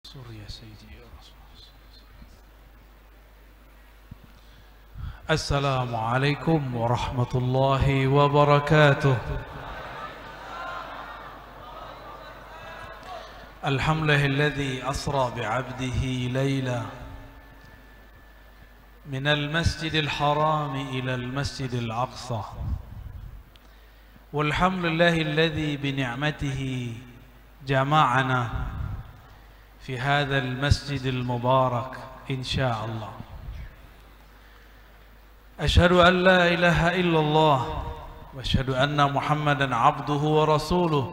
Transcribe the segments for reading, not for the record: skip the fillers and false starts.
Surya Sayyidi ya Rasulullah. Assalamualaikum warahmatullahi wabarakatuh. Alhamdulillahilladzi asra bi'abdihi layla minal masjidil harami ilal masjidil aqsa. Walhamdulillahilladzi bini'matihi jama'ana في هذا المسجد المبارك إن شاء الله. أشهد أن لا إله إلا الله وأشهد أن محمدا عبده ورسوله.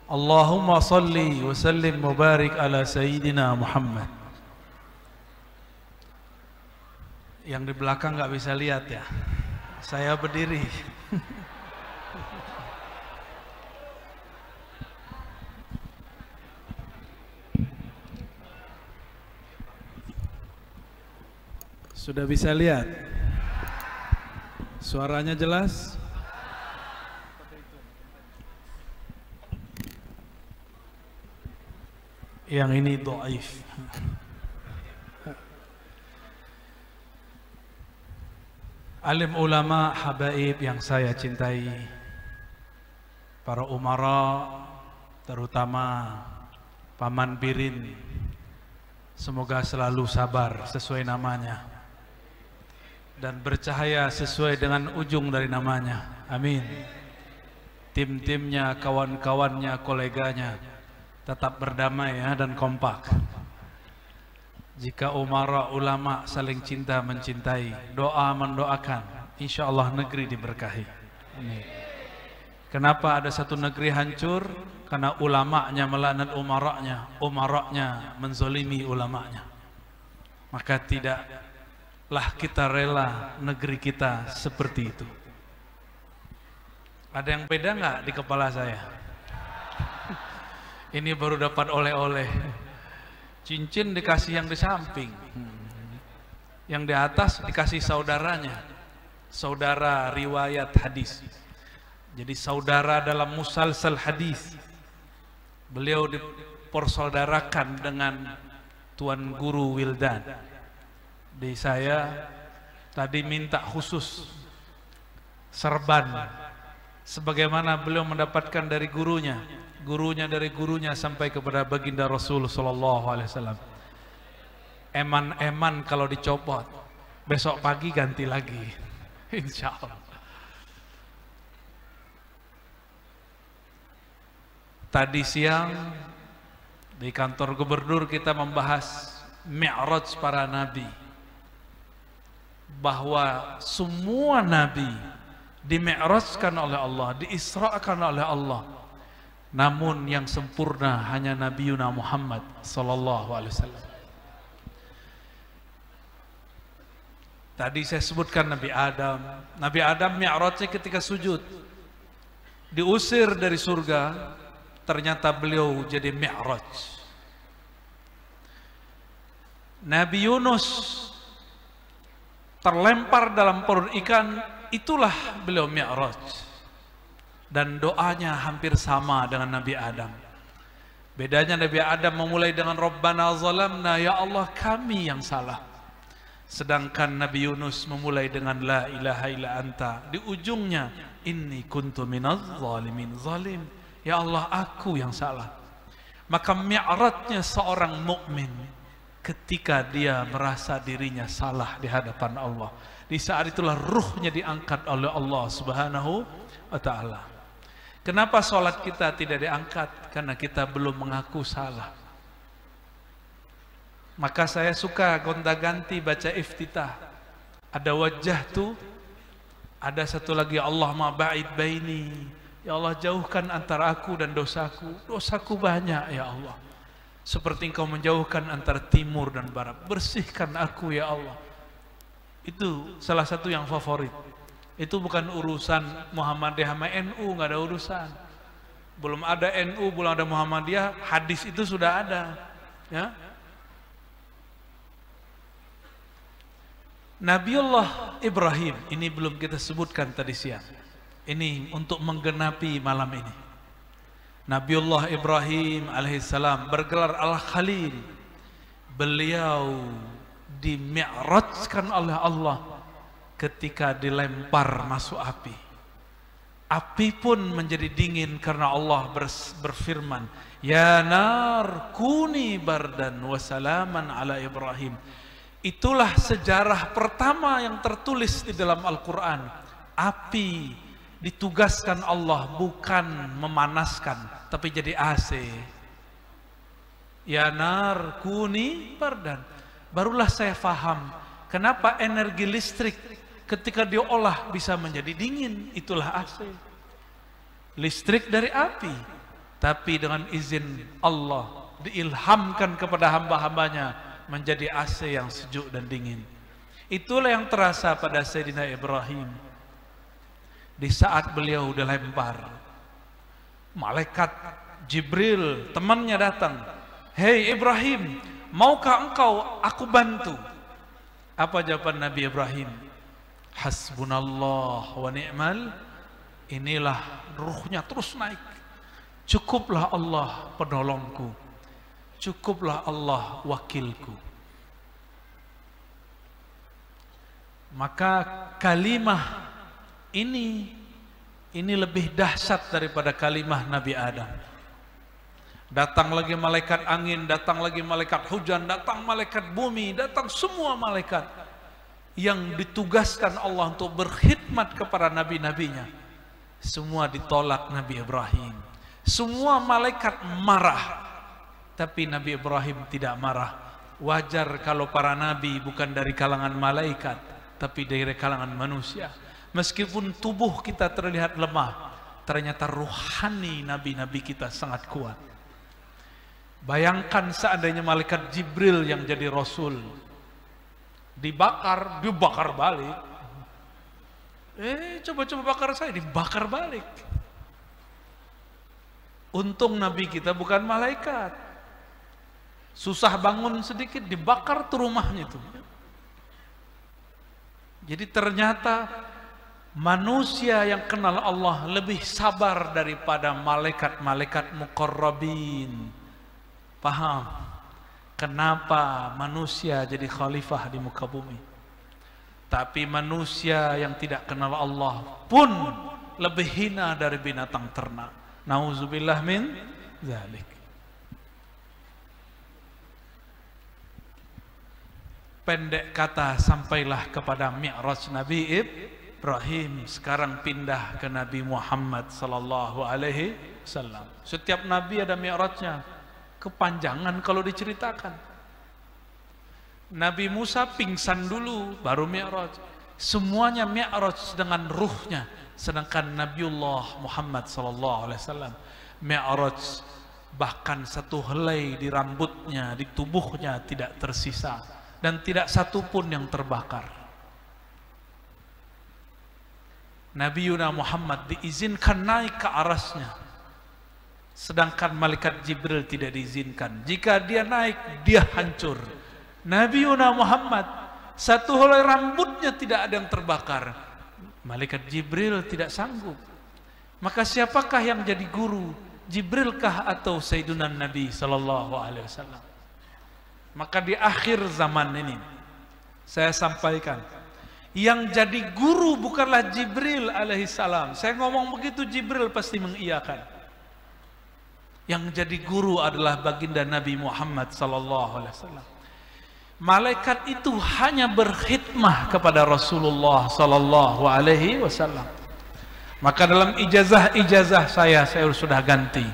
اللهم صل وسلم وبارك على سيدنا محمد. Yang di belakang nggak bisa lihat ya, saya berdiri. Sudah bisa lihat? Suaranya jelas? Yang ini dhaif. Alim ulama habaib yang saya cintai, para umara, terutama Paman Birin, semoga selalu sabar sesuai namanya dan bercahaya sesuai dengan ujung dari namanya. Amin. Tim-timnya, kawan-kawannya, koleganya tetap berdamai ya, dan kompak. Jika umara ulama saling cinta mencintai, doa mendoakan, insya Allah negeri diberkahi. Amin. Kenapa ada satu negeri hancur? Karena ulamanya melaknat umaranya, umaranya menzolimi ulamanya. Maka tidaklah kita rela negeri kita seperti itu. Ada yang beda nggak di kepala saya? Ini baru dapat oleh-oleh. Cincin dikasih yang di samping, yang di atas dikasih saudaranya, saudara riwayat hadis. Jadi saudara dalam musalsal hadis. Beliau dipersaudarakan dengan Tuan Guru Wildan. Di saya tadi minta khusus serban, sebagaimana beliau mendapatkan dari gurunya, gurunya dari gurunya sampai kepada baginda Rasul sallallahu alaihi wasallam. Eman-eman kalau dicopot, besok pagi ganti lagi, insya Allah. Tadi siang di kantor gubernur kita membahas Mi'raj para nabi, bahwa semua nabi di-mi'rajkan oleh Allah, diisra'kan oleh Allah. Namun yang sempurna hanya Nabiuna Muhammad sallallahu alaihi wasallam. Tadi saya sebutkan Nabi Adam. Nabi Adam mi'rajnya ketika sujud. Diusir dari surga, ternyata beliau jadi mi'raj. Nabi Yunus terlempar dalam perut ikan, itulah beliau mi'raj. Dan doanya hampir sama dengan Nabi Adam. Bedanya Nabi Adam memulai dengan Rabbana zalamna, ya Allah kami yang salah. Sedangkan Nabi Yunus memulai dengan la ilaha illa anta. Di ujungnya inni kuntu minaz zalimin, zalim. Ya Allah aku yang salah. Maka mi'rajnya seorang mukmin ketika dia merasa dirinya salah di hadapan Allah. Di saat itulah ruhnya diangkat oleh Allah Subhanahu wa ta'ala. Kenapa sholat kita tidak diangkat? Karena kita belum mengaku salah. Maka saya suka gonta-ganti baca iftitah. Ada wajah tuh, ada satu lagi Allahumma ba'id baini. Ya Allah jauhkan antara aku dan dosaku. Dosaku banyak ya Allah. Seperti engkau menjauhkan antara timur dan barat. Bersihkan aku ya Allah. Itu salah satu yang favorit. Itu bukan urusan Muhammadiyah sama NU, nggak ada urusan. Belum ada NU, belum ada Muhammadiyah, hadis itu sudah ada. Ya. Nabiullah Ibrahim, ini belum kita sebutkan tadi siang. Ini untuk menggenapi malam ini. Nabiullah Ibrahim alaihissalam bergelar Al-Khalil. beliau dimi'rajkan oleh Allah ketika dilempar masuk api. Api pun menjadi dingin karena Allah berfirman, ya nar kuni bardan wa salaman ala Ibrahim. Itulah sejarah pertama yang tertulis di dalam Al-Quran. Api ditugaskan Allah bukan memanaskan, tapi jadi AC. Ya nar kuni bardan. Barulah saya faham kenapa energi listrik ketika diolah bisa menjadi dingin. Itulah AC. Listrik dari api, tapi dengan izin Allah diilhamkan kepada hamba-hambanya menjadi AC yang sejuk dan dingin. Itulah yang terasa pada Sayyidina Ibrahim. Di saat beliau dilempar, malaikat Jibril temannya datang. Hei Ibrahim, maukah engkau aku bantu? Apa jawaban Nabi Ibrahim? Hasbunallah wa ni'mal. Inilah ruhnya terus naik. Cukuplah Allah penolongku, cukuplah Allah wakilku. Maka kalimah ini lebih dahsyat daripada kalimah Nabi Adam. Datang lagi malaikat angin, datang lagi malaikat hujan, datang malaikat bumi, datang semua malaikat yang ditugaskan Allah untuk berkhidmat kepada nabi-nabinya. Semua ditolak Nabi Ibrahim. Semua malaikat marah, tapi Nabi Ibrahim tidak marah. Wajar kalau para nabi bukan dari kalangan malaikat, tapi dari kalangan manusia. Meskipun tubuh kita terlihat lemah, ternyata ruhani nabi-nabi kita sangat kuat. Bayangkan seandainya malaikat Jibril yang jadi rasul, dibakar balik. Coba-coba bakar saya, dibakar balik. Untung nabi kita bukan malaikat. Susah bangun sedikit, dibakar tuh rumahnya tuh. Jadi ternyata manusia yang kenal Allah lebih sabar daripada malaikat-malaikat muqarrabin. Paham kenapa manusia jadi khalifah di muka bumi? Tapi manusia yang tidak kenal Allah pun lebih hina dari binatang ternak. Nauzubillah min dzalik. Pendek kata, sampailah kepada Mi'raj Nabi Ibrahim. Sekarang pindah ke Nabi Muhammad sallallahu alaihi wasallam. Setiap nabi ada mi'rajnya. Kepanjangan kalau diceritakan. Nabi Musa pingsan dulu baru mi'raj. Semuanya mi'raj dengan ruhnya. Sedangkan Nabiullah Muhammad sallallahu alaihi wasallam mi'raj bahkan satu helai di rambutnya, di tubuhnya tidak tersisa dan tidak satu pun yang terbakar. Nabi Muhammad diizinkan naik ke arasnya, sedangkan malaikat Jibril tidak diizinkan. Jika dia naik, dia hancur. Nabi Muhammad satu helai rambutnya tidak ada yang terbakar. Malaikat Jibril tidak sanggup. Maka siapakah yang jadi guru? Jibrilkah atau Sayyiduna Nabi sallallahu alaihi wasallam? Maka di akhir zaman ini saya sampaikan, yang jadi guru bukanlah Jibril alaihi salam. Saya ngomong begitu Jibril pasti mengiyakan. Yang jadi guru adalah baginda Nabi Muhammad sallallahu alaihi wasallam. Malaikat itu hanya berkhidmah kepada Rasulullah sallallahu alaihi wasallam. Maka dalam ijazah saya sudah ganti.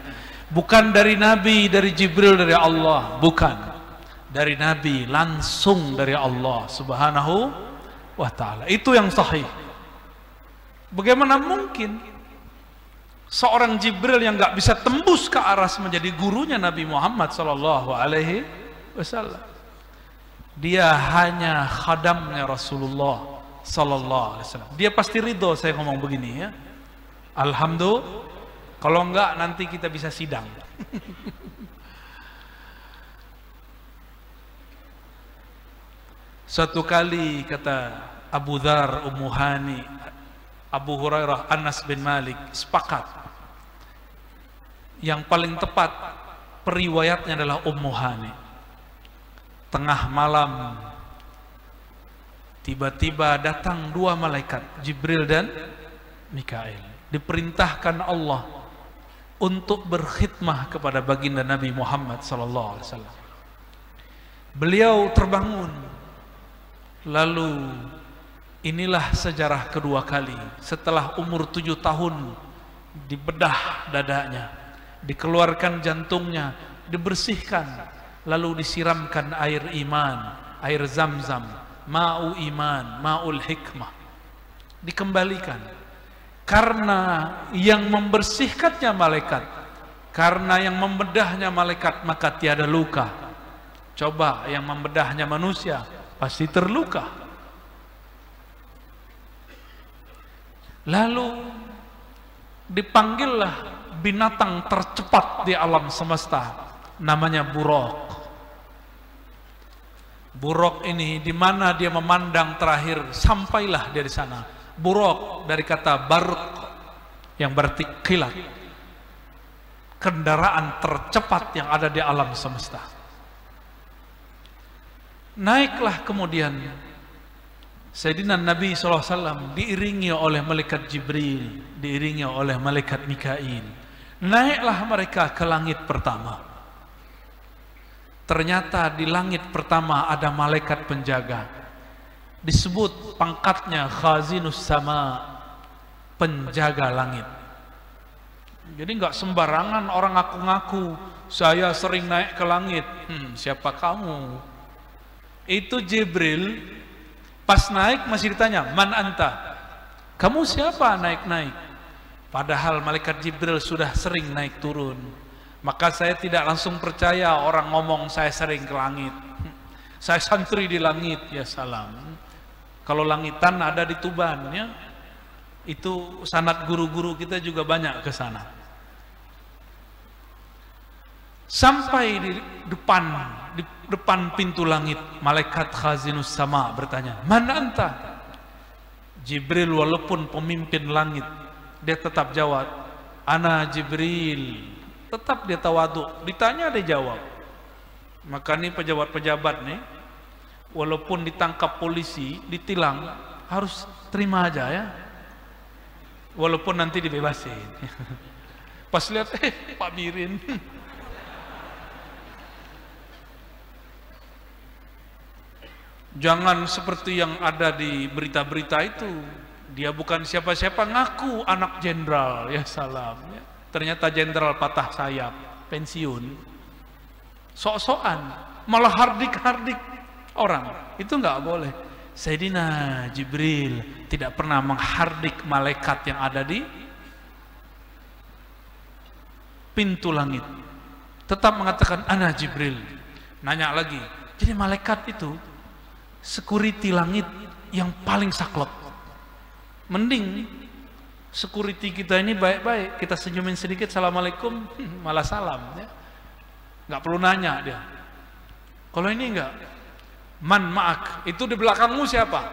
Bukan dari Nabi, dari Jibril, dari Allah, bukan. Dari Nabi, langsung dari Allah Subhanahu wa ta'ala. Itu yang sahih. Bagaimana mungkin seorang Jibril yang gak bisa tembus ke aras menjadi gurunya Nabi Muhammad sallallahu alaihi wasallam? Dia hanya khadamnya Rasulullah sallallahu alaihi wasallam. Dia pasti ridho saya ngomong begini ya. Alhamdulillah. Kalau enggak nanti kita bisa sidang. Suatu kali kata Abu Dzar, Ummu Hani, Abu Hurairah, Anas bin Malik sepakat. Yang paling tepat periwayatnya adalah Ummu Hani. tengah malam tiba-tiba datang dua malaikat, Jibril dan Mikail, diperintahkan Allah untuk berkhidmah kepada baginda Nabi Muhammad SAW. Beliau terbangun, lalu inilah sejarah kedua kali setelah umur 7 tahun, dibedah dadanya, dikeluarkan jantungnya, dibersihkan, lalu disiramkan air iman, air zam-zam, ma'u iman, ma'ul hikmah, dikembalikan. Karena yang membersihkannya malaikat, karena yang membedahnya malaikat, maka tiada luka. Coba yang membedahnya manusia, pasti terluka. Lalu dipanggillah binatang tercepat di alam semesta, namanya buraq. Buraq ini di mana dia memandang terakhir, sampailah dari sana. Buraq dari kata barq yang berarti kilat, kendaraan tercepat yang ada di alam semesta. Naiklah kemudian Sayyidina Nabi SAW diiringi oleh malaikat Jibril, diiringi oleh malaikat Mikail. Naiklah mereka ke langit pertama. Ternyata di langit pertama ada malaikat penjaga, disebut pangkatnya khazinus sama, penjaga langit. Jadi nggak sembarangan orang ngaku-ngaku saya sering naik ke langit. Siapa kamu? Itu Jibril. Pas naik masih ditanya, man anta? Kamu siapa naik-naik? Padahal malaikat Jibril sudah sering naik turun. Maka saya tidak langsung percaya orang ngomong saya sering ke langit. Saya santri di langit, ya salam. Kalau langitan ada di Tuban, ya. Itu sanad guru-guru kita juga banyak ke sana. Sampai di depan pintu langit, malaikat khazinus sama bertanya, "Man anta?" Jibril walaupun pemimpin langit, dia tetap jawab, "Ana Jibril." Tetap dia tawadhu, ditanya dia jawab. Maka nih pejabat-pejabat nih, walaupun ditangkap polisi, ditilang, harus terima aja ya. Walaupun nanti dibebasin. Pas lihat, Pak Mirin. Jangan seperti yang ada di berita-berita itu. Dia bukan siapa-siapa, ngaku anak jenderal, ya salam. Ya. Ternyata jenderal patah sayap, pensiun. Sok-sokan, malah hardik-hardik orang. Itu nggak boleh. Sayyidina Jibril tidak pernah menghardik malaikat yang ada di pintu langit. Tetap mengatakan ana Jibril. Nanya lagi, jadi malaikat itu security langit yang paling saklek. Mending security kita ini baik-baik, kita senyumin sedikit, assalamualaikum, malah salam ya. Nggak perlu nanya dia. Kalau ini enggak, man ma'ak, itu di belakangmu siapa?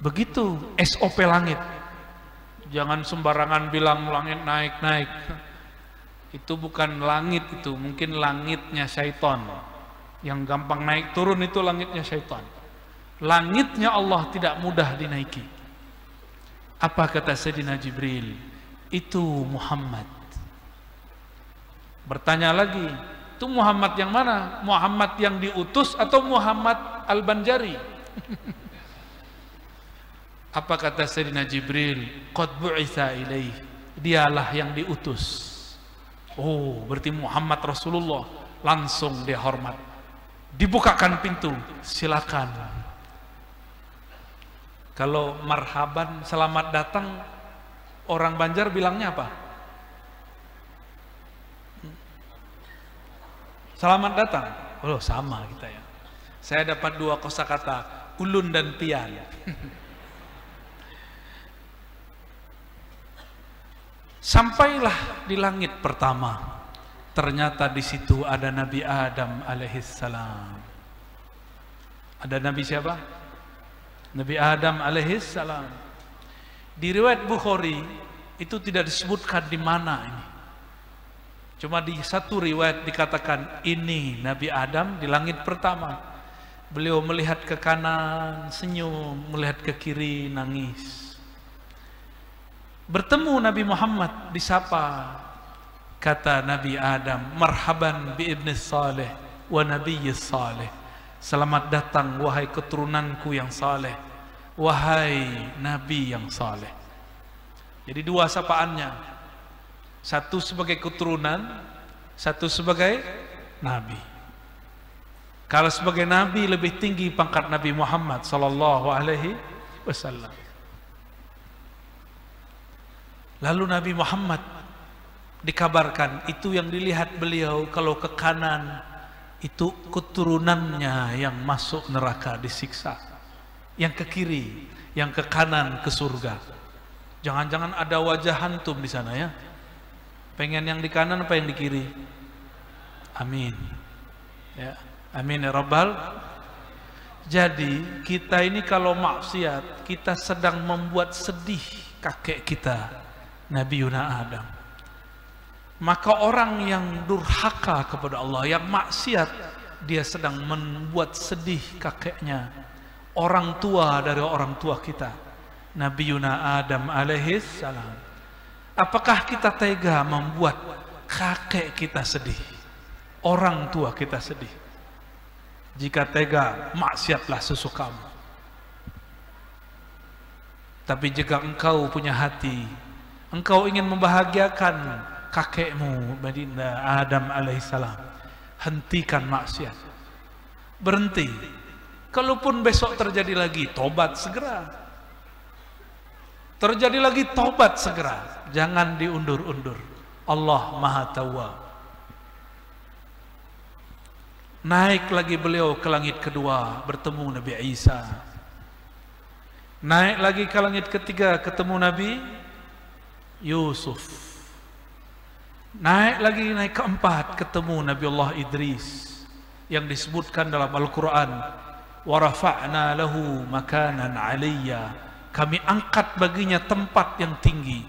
Begitu SOP langit. Jangan sembarangan bilang langit naik-naik. Itu bukan langit, itu mungkin langitnya syaitan. Yang gampang naik turun itu langitnya syaitan. Langitnya Allah tidak mudah dinaiki. Apa kata Sayyidina Jibril? Itu Muhammad. Bertanya lagi, itu Muhammad yang mana? Muhammad yang diutus atau Muhammad Al-Banjari? Apa kata Sayyidina Jibril? Qad bu'itha ilaih. Dialah yang diutus. Oh, berarti Muhammad Rasulullah. Langsung dia hormat. Dibukakan pintu, silakan. Kalau marhaban, selamat datang, orang Banjar bilangnya apa? Selamat datang. Oh, sama kita ya. Saya dapat dua kosakata, ulun dan pian. Sampailah di langit pertama. Ternyata di situ ada Nabi Adam alaihissalam. Ada Nabi siapa? Nabi Adam alaihissalam. Di riwayat Bukhari itu tidak disebutkan di mana ini. Cuma di satu riwayat dikatakan ini Nabi Adam di langit pertama. Beliau melihat ke kanan senyum, melihat ke kiri nangis. Bertemu Nabi Muhammad, disapa. Kata Nabi Adam, marhaban bi ibni salih wa nabiyyis salih. Selamat datang wahai keturunanku yang saleh, wahai nabi yang saleh. Jadi dua sapaannya, satu sebagai keturunan, satu sebagai nabi. Kalau sebagai nabi lebih tinggi pangkat Nabi Muhammad sallallahu alaihi wasallam. Lalu Nabi Muhammad dikabarkan itu yang dilihat beliau, kalau ke kanan itu keturunannya yang masuk neraka disiksa, yang ke kiri, yang ke kanan ke surga. Jangan-jangan ada wajah hantum di sana ya. Pengen yang di kanan apa yang di kiri? Amin. Ya, amin ya rabbal. Jadi kita ini kalau maksiat, kita sedang membuat sedih kakek kita Nabi Yuna Adam. Maka orang yang durhaka kepada Allah, yang maksiat, dia sedang membuat sedih kakeknya, orang tua dari orang tua kita, Nabi Yuna Adam alaihis salam. Apakah kita tega membuat kakek kita sedih, orang tua kita sedih? Jika tega, maksiatlah sesukamu. Tapi jika engkau punya hati, engkau ingin membahagiakan kakekmu baginda Adam alaihissalam, hentikan maksiat, berhenti. Kalaupun besok terjadi lagi, tobat segera. Terjadi lagi, tobat segera, jangan diundur-undur. Allah Maha Tawwab. Naik lagi beliau ke langit kedua, bertemu Nabi Isa. Naik lagi ke langit ketiga, ketemu Nabi Yusuf. Naik lagi, naik keempat, ketemu Nabi Allah Idris yang disebutkan dalam Al-Quran, wa rafa'na lahu makanan 'aliyya, kami angkat baginya tempat yang tinggi.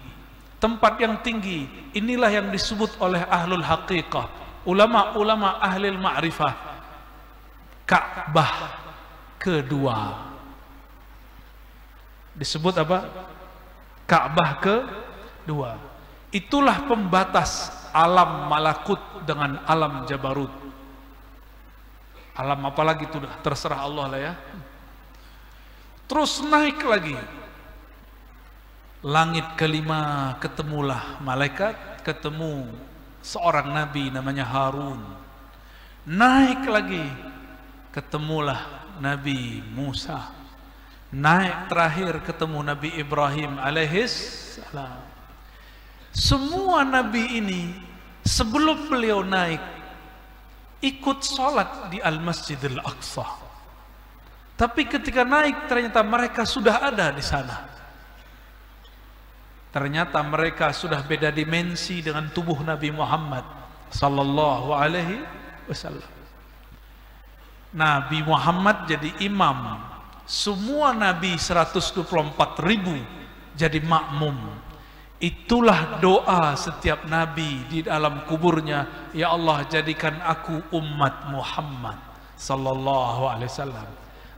Tempat yang tinggi inilah yang disebut oleh ahlul haqiqah, ulama-ulama ahlul ma'rifah, Ka'bah kedua. Disebut apa? Ka'bah kedua. Itulah pembatas alam malakut dengan alam jabarut. Alam apalagi itu terserah Allah lah ya. Terus naik lagi, langit kelima, ketemulah malaikat, ketemu seorang nabi namanya Harun. Naik lagi, ketemulah Nabi Musa. Naik terakhir, ketemu Nabi Ibrahim alaihis salam. Semua nabi ini sebelum beliau naik ikut sholat di Al-Masjidil Aqsa. Tapi ketika naik ternyata mereka sudah ada di sana. Ternyata mereka sudah beda dimensi dengan tubuh Nabi Muhammad sallallahu alaihi wasallam. Nabi Muhammad jadi imam, semua nabi 124.000 jadi makmum. Itulah doa setiap nabi di dalam kuburnya, ya Allah jadikan aku umat Muhammad sallallahu alaihi wasallam.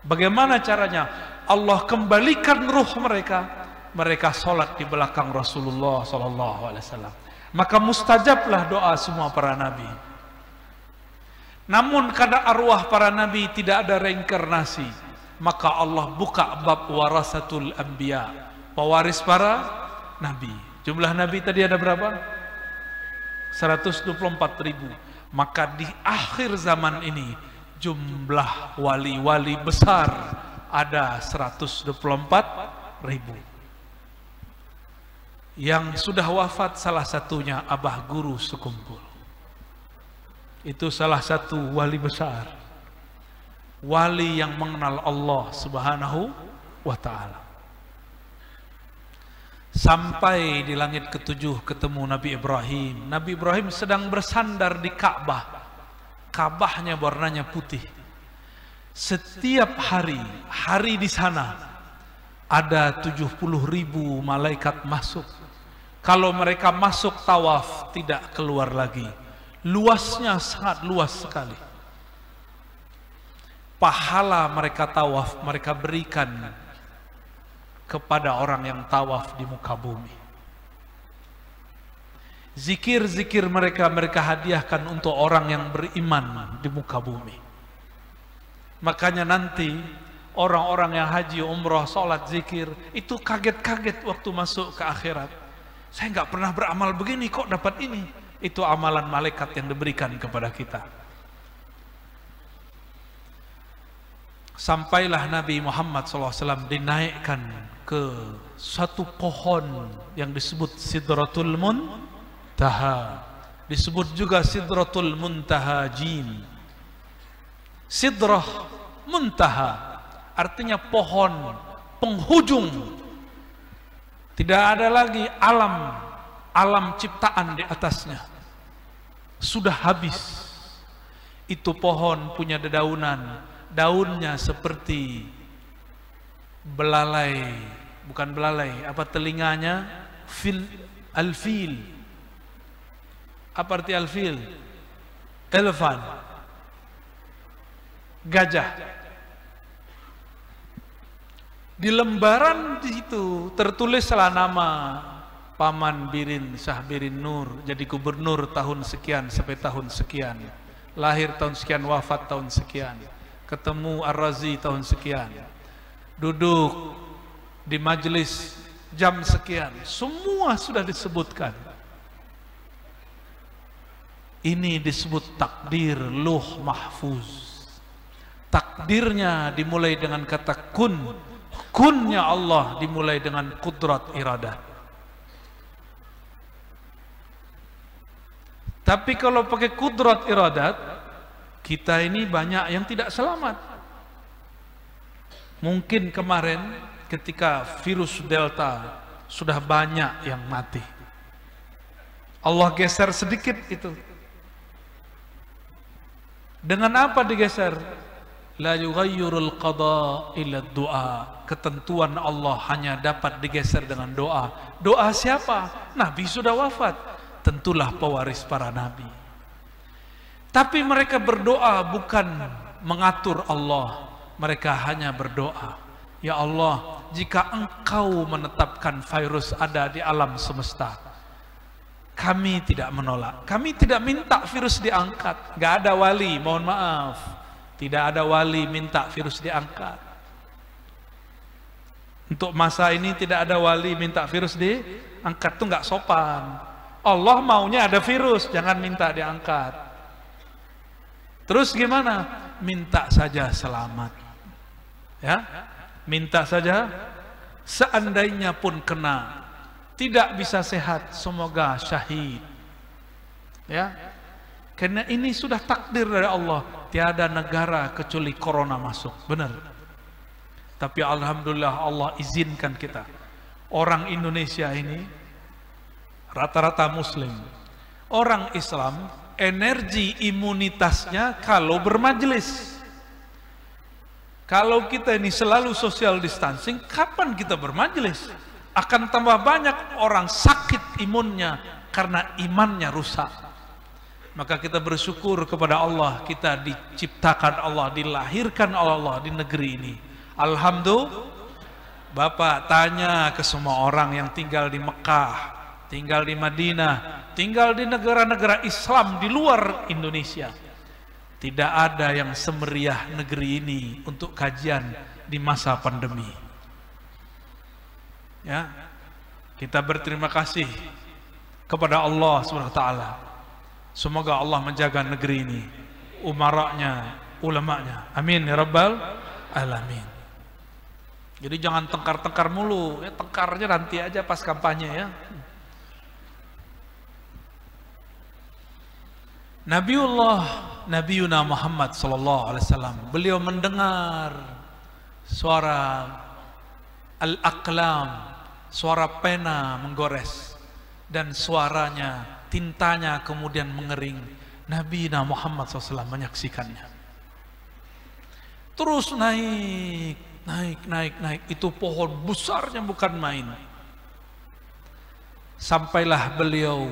Bagaimana caranya? Allah kembalikan ruh mereka, mereka sholat di belakang Rasulullah sallallahu alaihi wasallam. Maka mustajablah doa semua para nabi. Namun karena arwah para nabi tidak ada reinkarnasi, maka Allah buka bab warasatul anbiya, pewaris para nabi. Jumlah nabi tadi ada berapa? 124.000. Maka di akhir zaman ini jumlah wali-wali besar ada 124.000. Yang sudah wafat salah satunya Abah Guru Sekumpul. Itu salah satu wali besar, wali yang mengenal Allah Subhanahu wa ta'ala. Sampai di langit ketujuh ketemu Nabi Ibrahim. Nabi Ibrahim sedang bersandar di Ka'bah. Ka'bahnya warnanya putih. Setiap hari di sana ada 70.000 malaikat masuk. Kalau mereka masuk tawaf tidak keluar lagi. luasnya sangat luas sekali. Pahala mereka tawaf mereka berikan kepada orang yang tawaf di muka bumi. Zikir-zikir mereka hadiahkan untuk orang yang beriman di muka bumi. Makanya nanti orang-orang yang haji, umrah, sholat, zikir itu kaget-kaget waktu masuk ke akhirat. Saya nggak pernah beramal begini kok dapat ini. Itu amalan malaikat yang diberikan kepada kita. Sampailah Nabi Muhammad SAW dinaikkan ke satu pohon yang disebut Sidratul Muntaha, disebut juga Sidratul Muntahajin. Sidrah Muntaha artinya pohon penghujung. Tidak ada lagi alam ciptaan di atasnya. Sudah habis. Itu pohon punya dedaunan, daunnya seperti belalai, bukan belalai, apa telinganya? Alfil. Apa arti alfil? Elephant. Gajah. Di lembaran di situ tertulislah nama Paman Birin Syah Birin Nur, jadi gubernur tahun sekian sampai tahun sekian, lahir tahun sekian, wafat tahun sekian, ketemu Ar-Razi tahun sekian, duduk di majelis jam sekian, semua sudah disebutkan. Ini disebut takdir Lauh Mahfuz. Takdirnya dimulai dengan kata kun. Kunnya Allah dimulai dengan kudrat iradah. Tapi kalau pakai kudrat iradat, kita ini banyak yang tidak selamat. Mungkin kemarin ketika virus Delta sudah banyak yang mati. Allah geser sedikit itu. Dengan apa digeser? La yughayyirul qada illa du'a. Ketentuan Allah hanya dapat digeser dengan doa. Doa siapa? Nabi sudah wafat, tentulah pewaris para nabi. Tapi mereka berdoa bukan mengatur Allah. Mereka hanya berdoa, ya Allah, jika Engkau menetapkan virus ada di alam semesta, kami tidak menolak. Kami tidak minta virus diangkat. Gak ada wali, mohon maaf, tidak ada wali minta virus diangkat. Untuk masa ini tidak ada wali minta virus diangkat, itu nggak sopan. Allah maunya ada virus, jangan minta diangkat. Terus gimana? Minta saja selamat. Ya, minta saja. Seandainya pun kena, tidak bisa sehat, semoga syahid. Ya, karena ini sudah takdir dari Allah. Tiada negara kecuali corona masuk, benar. Tapi alhamdulillah Allah izinkan kita. Orang Indonesia ini rata-rata muslim. Orang Islam energi imunitasnya kalau bermajelis. Kalau kita ini selalu social distancing, kapan kita bermajelis? Akan tambah banyak orang sakit imunnya karena imannya rusak. Maka kita bersyukur kepada Allah, kita diciptakan Allah, dilahirkan Allah di negeri ini. Alhamdulillah. Bapak tanya ke semua orang yang tinggal di Mekah, tinggal di Madinah, tinggal di negara-negara Islam di luar Indonesia. Tidak ada yang semeriah negeri ini untuk kajian di masa pandemi. Ya, kita berterima kasih kepada Allah SWT. Semoga Allah menjaga negeri ini, umaranya, ulamanya. Amin ya rabbal alamin. Jadi jangan tengkar-tengkar mulu, ya, tengkarnya nanti aja pas kampanye ya. Nabiuna Muhammad sallallahu alaihi wasallam, beliau mendengar suara al-aqlam, suara pena menggores, dan suaranya, tintanya kemudian mengering. Nabi Muhammad SAW menyaksikannya. Terus naik. Itu pohon besarnya bukan main. Sampailah beliau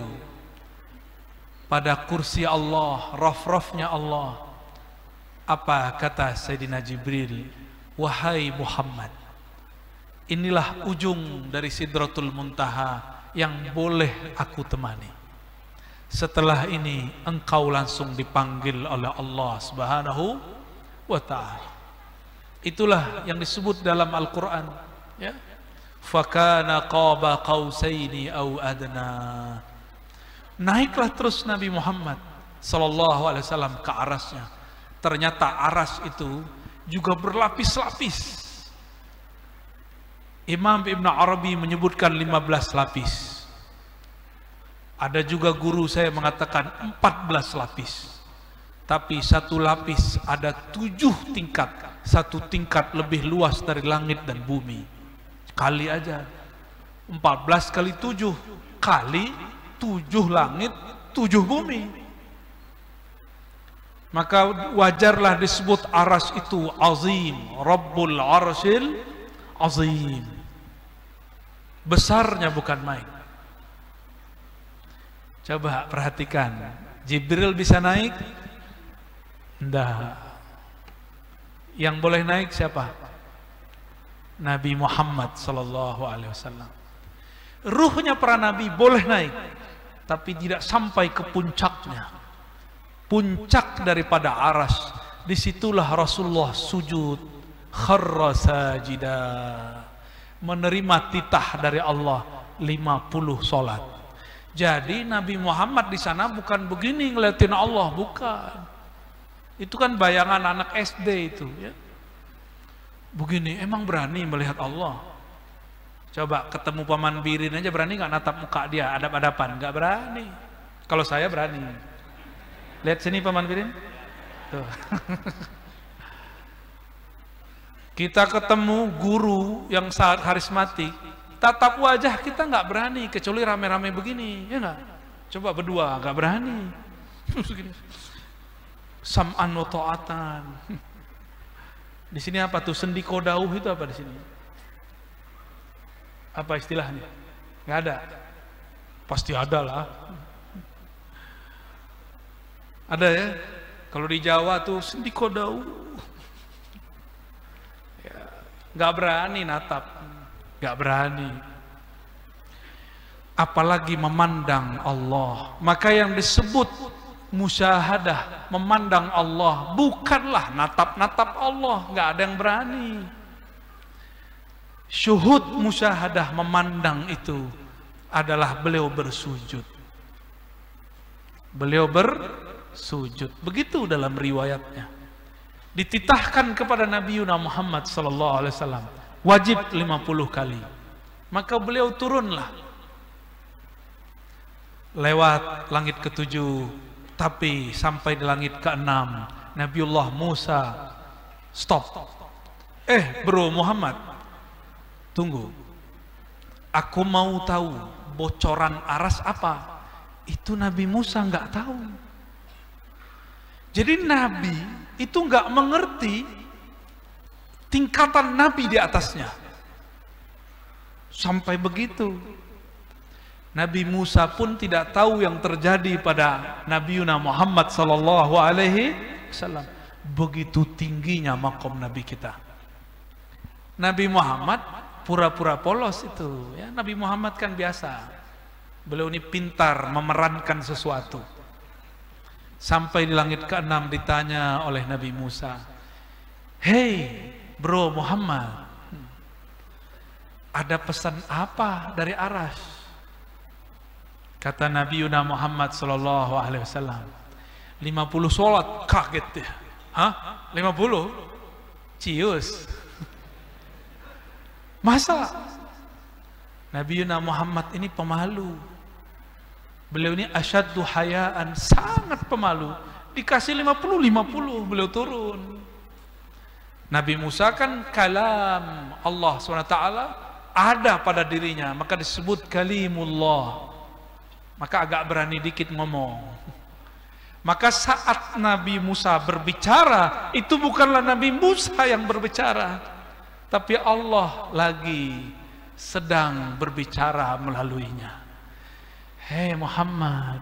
pada kursi Allah, raf-rafnya Allah. Apa kata Sayyidina Jibril? Wahai Muhammad, inilah ujung dari Sidratul Muntaha yang boleh aku temani. Setelah ini engkau langsung dipanggil oleh Allah Subhanahu wa ta'ala. Itulah yang disebut dalam Al-Quran, ya. Fakana qaba qausaini au adna. Naiklah terus Nabi Muhammad sallallahu alaihi wasallam ke arasnya. Ternyata aras itu juga berlapis-lapis. Imam Ibn Arabi menyebutkan 15 lapis. Ada juga guru saya mengatakan 14 lapis. Tapi satu lapis ada 7 tingkat. Satu tingkat lebih luas dari langit dan bumi. Kali aja 14 kali 7 kali 7 langit, 7 bumi. Maka wajarlah disebut aras itu azim, Rabbul Arsyil azim. Besarnya bukan main. Coba perhatikan, Jibril bisa naik? Enggak. Yang boleh naik siapa? Nabi Muhammad sallallahu alaihi wasallam. Ruhnya para nabi boleh naik, tapi tidak sampai ke puncaknya. Puncak daripada aras, disitulah Rasulullah sujud, kharra sajida, menerima titah dari Allah 50 solat. Jadi Nabi Muhammad di sana bukan begini ngeliatin Allah, bukan. Itu kan bayangan anak SD itu, ya. Begini, emang berani melihat Allah? Coba ketemu Paman Birin aja berani nggak natap muka dia, adab-adapan? Nggak berani. Kalau saya berani. Lihat sini Paman Birin. Tuh. Kita ketemu guru yang sangat karismatik, tatap wajah kita nggak berani, kecuali rame-rame begini, ya nggak? Coba berdua nggak berani. Sam'an wa ta'atan. Di sini apa tuh sendi kodauh itu apa di sini? Apa istilahnya? Nggak ada. Pasti ada lah. Ada ya? Kalau di Jawa tuh sendi kodauh. Ya, nggak berani natap, nggak berani. Apalagi memandang Allah. Maka yang disebut musyahadah, memandang Allah, bukanlah natap-natap Allah, nggak ada yang berani. Syuhud musyahadah, memandang itu adalah beliau bersujud. Beliau bersujud. Begitu dalam riwayatnya. Dititahkan kepada Nabi Muhammad sallallahu alaihi wasallam wajib 50 kali. Maka beliau turunlah lewat langit ke-7. Tapi sampai di langit ke-6 Nabiullah Musa stop. Bro Muhammad, tunggu. Aku mau tahu bocoran aras apa. Itu Nabi Musa nggak tahu. Jadi Nabi itu nggak mengerti tingkatan Nabi di atasnya. Sampai begitu. Nabi Musa pun tidak tahu yang terjadi pada Nabi Muhammad sallallahu alaihi wasallam. Begitu tingginya makom Nabi kita. Nabi Muhammad pura-pura polos itu, ya. Nabi Muhammad kan biasa. Beliau ini pintar memerankan sesuatu. Sampai di langit ke-6 ditanya oleh Nabi Musa, "Hei, bro Muhammad, ada pesan apa dari aras?" Kata Nabi Muhammad sallallahu alaihi wasallam, 50 sholat. Kaget ya. Hah? 50? Cius. Masa? Nabi Muhammad ini pemalu. Beliau ini asyaddu hayaan, sangat pemalu. Dikasih 50 beliau turun. Nabi Musa kan kalam Allah SWT ada pada dirinya, maka disebut kalimullah. Maka agak berani dikit ngomong. Maka saat Nabi Musa berbicara, itu bukanlah Nabi Musa yang berbicara, tapi Allah lagi sedang berbicara melaluinya. Hei Muhammad,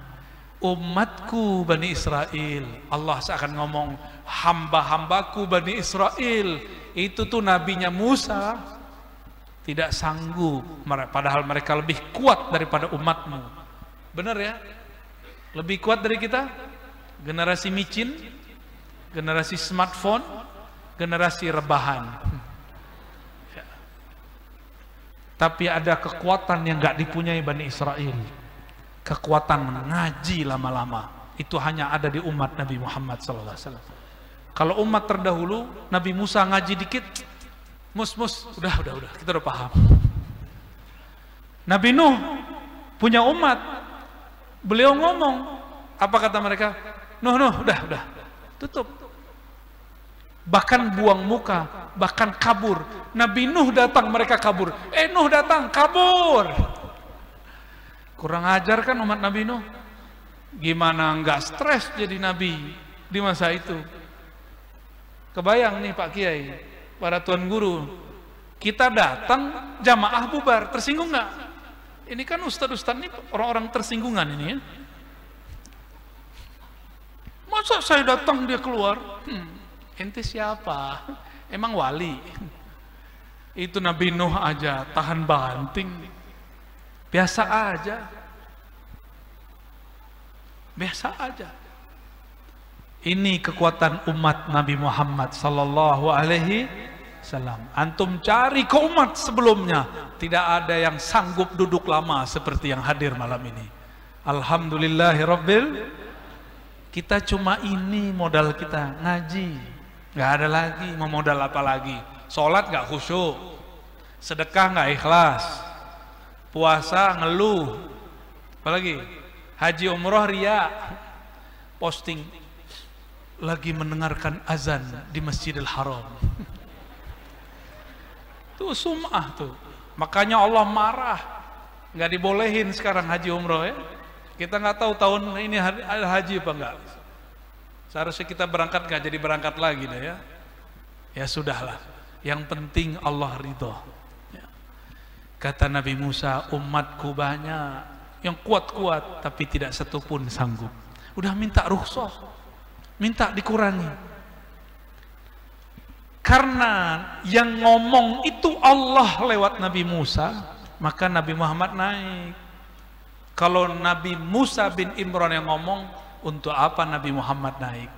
umatku Bani Israel. Allah seakan ngomong hamba-hambaku Bani Israel. Itu tuh nabinya Musa tidak sanggup, padahal mereka lebih kuat daripada umatmu. Benar ya? Lebih kuat dari kita. Generasi micin, generasi smartphone, generasi rebahan. Ya. Tapi ada kekuatan yang gak dipunyai Bani Israel. Kekuatan ngaji lama-lama. Itu hanya ada di umat Nabi Muhammad SAW. Kalau umat terdahulu, Nabi Musa ngaji dikit, udah, kita udah paham. Nabi Nuh punya umat, beliau ngomong, apa kata mereka? Nuh, udah, tutup. Bahkan buang muka, bahkan kabur. Nabi Nuh datang, mereka kabur. Nuh datang, kabur. Kurang ajar kan umat Nabi Nuh? Gimana nggak stres jadi nabi di masa itu? Kebayang nih Pak Kiai, para tuan guru, kita datang jamaah bubar, tersinggung nggak? Ini kan ustadz-ustadz ini orang-orang tersinggungan ini ya. Masa saya datang dia keluar? Ente siapa? Emang wali? Itu Nabi Nuh aja tahan banting, biasa aja, biasa aja. Ini kekuatan umat Nabi Muhammad sallallahu alaihi wasallam. Antum cari ke umat sebelumnya, tidak ada yang sanggup duduk lama seperti yang hadir malam ini. Alhamdulillahirabbil. Kita cuma ini modal kita, ngaji. Nggak ada lagi, mau modal apa lagi? Sholat nggak khusyuk, sedekah nggak ikhlas, puasa ngeluh, apalagi haji umroh ria, posting lagi mendengarkan azan di Masjidil Haram. Tuh sum'ah tuh. Makanya Allah marah, nggak dibolehin sekarang haji umroh ya. Kita nggak tahu tahun ini ada haji apa enggak. Seharusnya kita berangkat, nggak jadi berangkat lagi deh ya. Ya sudahlah. Yang penting Allah ridho. Ya. Kata Nabi Musa, umatku banyak yang kuat-kuat, tapi tidak satu pun sanggup. Udah minta rukhsah, minta dikurangi. Karena yang ngomong itu Allah lewat Nabi Musa, maka Nabi Muhammad naik. Kalau Nabi Musa bin Imran yang ngomong, untuk apa Nabi Muhammad naik?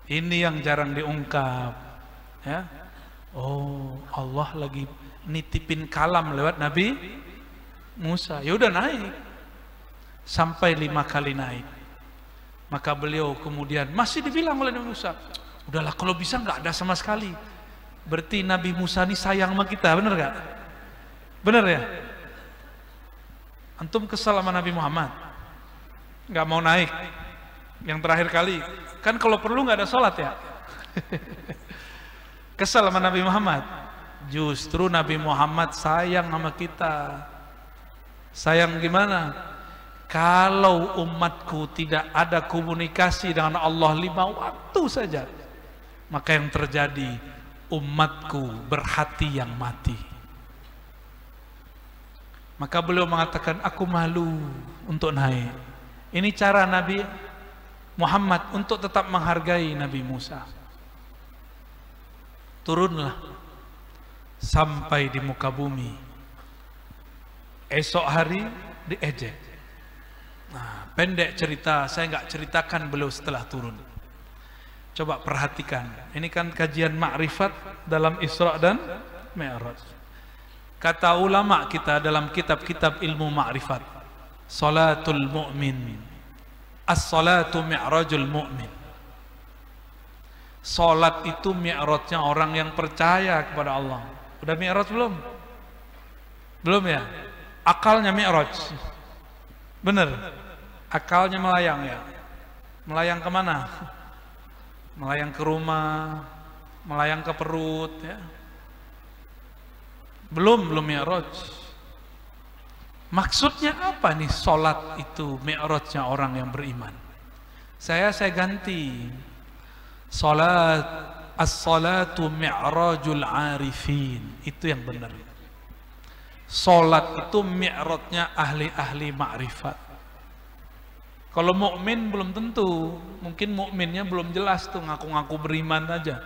Ini yang jarang diungkap ya. Oh, Allah lagi nitipin kalam lewat Nabi Musa. Ya udah naik. Sampai 5 kali naik. Maka beliau kemudian masih dibilang oleh Nabi Musa, udahlah kalau bisa nggak ada sama sekali. Berarti Nabi Musa ini sayang sama kita, bener gak? Bener ya? Antum kesal sama Nabi Muhammad, nggak mau naik. Yang terakhir kali, kan kalau perlu nggak ada sholat ya. Kesal sama Nabi Muhammad. Justru Nabi Muhammad sayang sama kita. Sayang gimana? Kalau umatku tidak ada komunikasi dengan Allah 5 waktu saja, maka yang terjadi umatku berhati yang mati. Maka beliau mengatakan, aku malu untuk naik. Ini cara Nabi Muhammad untuk tetap menghargai Nabi Musa. Turunlah sampai di muka bumi. Esok hari diejek. Nah, pendek cerita, saya nggak ceritakan beliau setelah turun. Coba perhatikan, ini kan kajian ma'rifat dalam Isra dan Mi'raj. Kata ulama kita dalam kitab-kitab ilmu ma'rifat, salatul mu'min, as-salatu mi'rajul mu'min. Salat itu mi'rajnya orang yang percaya kepada Allah. Udah mi'raj belum? Belum ya? Akalnya mi'raj. Bener? Akalnya melayang ya? Melayang kemana? Melayang ke rumah, melayang ke perut ya. Belum mi'raj. Maksudnya apa nih salat itu mi'rajnya orang yang beriman? Saya ganti. Salat, as-salatu mi'rajul arifin. Itu yang benar. Salat itu mi'rajnya ahli-ahli ma'rifat. Kalau mukmin belum tentu, mungkin mukminnya belum jelas tuh, ngaku-ngaku beriman aja.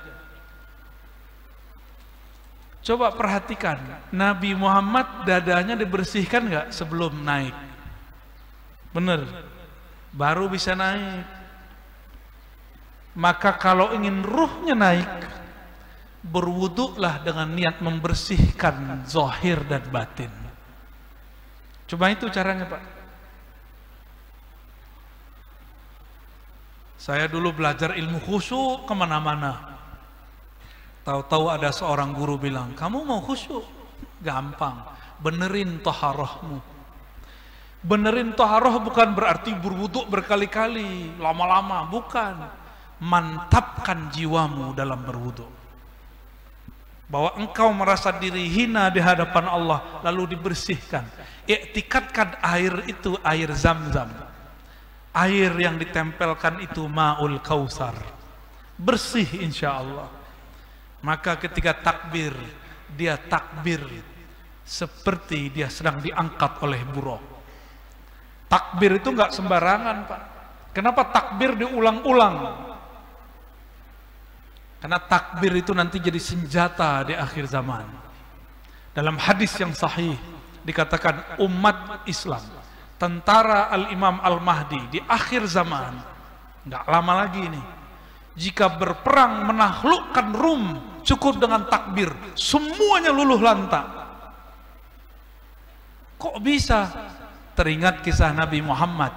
Coba perhatikan, Nabi Muhammad dadanya dibersihkan nggak sebelum naik? Bener, baru bisa naik. Maka kalau ingin ruhnya naik, berwuduklah dengan niat membersihkan zahir dan batin. Coba itu caranya, Pak. Saya dulu belajar ilmu khusyuk kemana-mana. Tahu-tahu ada seorang guru bilang, kamu mau khusyuk? Gampang, benerin taharahmu. Benerin taharah bukan berarti berwuduk berkali-kali, lama-lama, bukan. Mantapkan jiwamu dalam berwuduk. Bahwa engkau merasa diri hina di hadapan Allah, lalu dibersihkan. Iktikadkan air itu air Zam-Zam. Air yang ditempelkan itu ma'ul kausar, bersih insya Allah. Maka ketika takbir, dia takbir seperti dia sedang diangkat oleh buruk. Takbir itu nggak sembarangan, Pak. Kenapa takbir diulang-ulang? Karena takbir itu nanti jadi senjata di akhir zaman. Dalam hadis yang sahih dikatakan umat Islam, tentara Al-Imam Al-Mahdi di akhir zaman, nggak lama lagi ini, jika berperang menaklukkan Rum, cukup dengan takbir, semuanya luluh lantak. Kok bisa? Teringat kisah Nabi Muhammad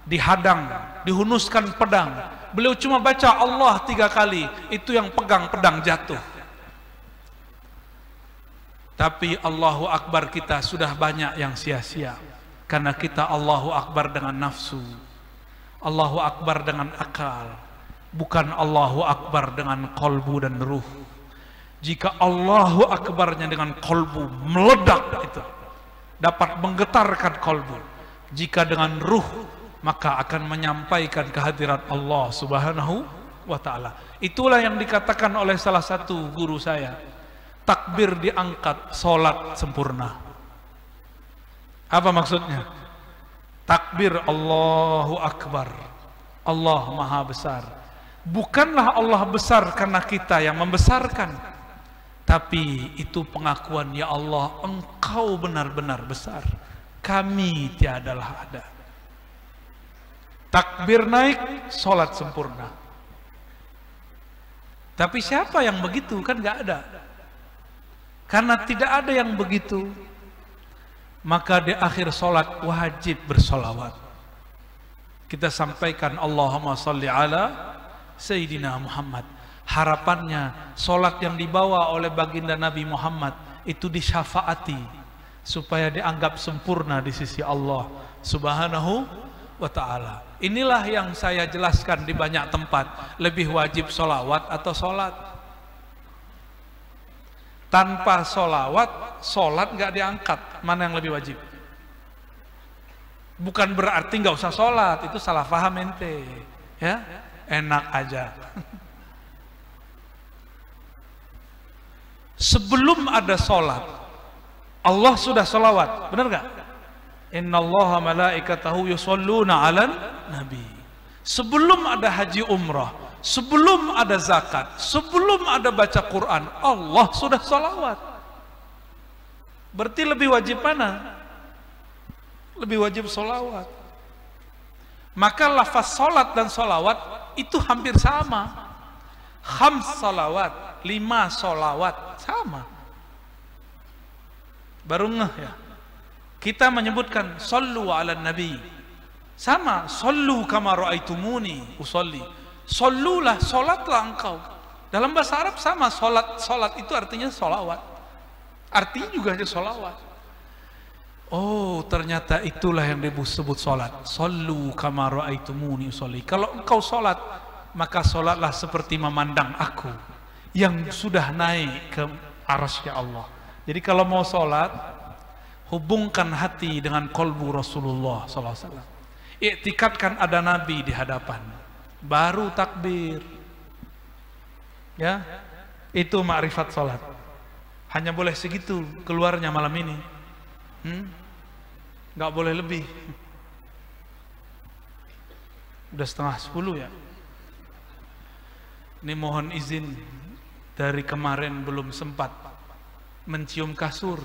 dihadang, dihunuskan pedang, beliau cuma baca Allah 3 kali, itu yang pegang pedang jatuh. Tapi Allahu Akbar kita sudah banyak yang sia-sia. Karena kita Allahu Akbar dengan nafsu, Allahu Akbar dengan akal, bukan Allahu Akbar dengan kolbu dan ruh. Jika Allahu Akbarnya dengan kolbu meledak, itu dapat menggetarkan kolbu. Jika dengan ruh, maka akan menyampaikan kehadiran Allah Subhanahu wa ta'ala. Itulah yang dikatakan oleh salah satu guru saya, takbir diangkat, sholat sempurna. Apa maksudnya? Takbir Allahu Akbar, Allah Maha Besar. Bukanlah Allah besar karena kita yang membesarkan, tapi itu pengakuan, ya Allah, Engkau benar-benar besar, kami tiadalah ada. Takbir naik, sholat sempurna. Tapi siapa yang begitu? Kan nggak ada. Karena tidak ada yang begitu, maka di akhir sholat wajib bersolawat. Kita sampaikan Allahumma salli ala Sayyidina Muhammad. Harapannya sholat yang dibawa oleh baginda Nabi Muhammad itu disyafaati, supaya dianggap sempurna di sisi Allah Subhanahu wa ta'ala. Inilah yang saya jelaskan di banyak tempat, lebih wajib sholawat atau sholat. Tanpa sholawat, sholat nggak diangkat. Mana yang lebih wajib? Bukan berarti nggak usah sholat, itu salah paham ente. Ya, enak aja. Sebelum ada sholat, Allah sudah sholawat, benar nggak? Innallaha malaikatahu yusholluna 'alan nabi. Sebelum ada haji umrah, sebelum ada zakat, sebelum ada baca Quran, Allah sudah salawat. Berarti lebih wajib mana? Lebih wajib salawat. Maka lafaz salat dan salawat itu hampir sama. Khams salawat, 5 salawat, sama. Baru ngeh ya. Kita menyebutkan sallu ala nabi, sama, sallu kama ra'aitumuni usolli. Sallulah, solatlah engkau. Dalam bahasa Arab sama, solat itu artinya solawat. Artinya juga aja solawat. Oh, ternyata itulah yang disebut solat. Sallu kama ra'aitumuni usolli. Kalau engkau solat, maka solatlah seperti memandang aku yang sudah naik ke arasy Allah. Jadi kalau mau solat, hubungkan hati dengan kolbu Rasulullah SAW. Iktikadkan ada Nabi di hadapan, baru takbir. Ya, itu makrifat salat. Hanya boleh segitu keluarnya malam ini. Nggak boleh lebih. Udah 9:30 ya. Ini mohon izin, dari kemarin belum sempat mencium kasur.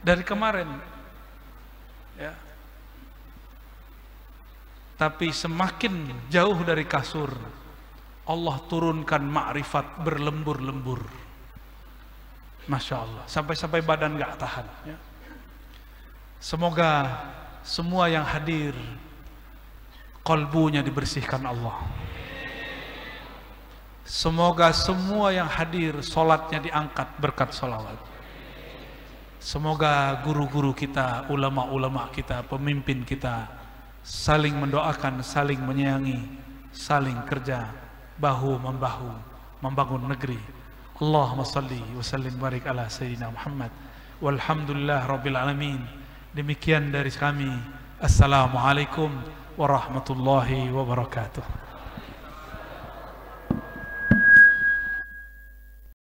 Dari kemarin ya. Tapi semakin jauh dari kasur, Allah turunkan ma'rifat berlembur-lembur. Masya Allah, sampai-sampai badan gak tahan ya. Semoga semua yang hadir qalbunya dibersihkan Allah. Semoga semua yang hadir solatnya diangkat berkat solawat. Semoga guru-guru kita, ulama-ulama kita, pemimpin kita saling mendoakan, saling menyayangi, saling kerja bahu membahu membangun negeri. Allahumma salli wa sallim barik ala sayyidina Muhammad walhamdulillah rabbil alamin. Demikian dari kami. Assalamualaikum warahmatullahi wabarakatuh.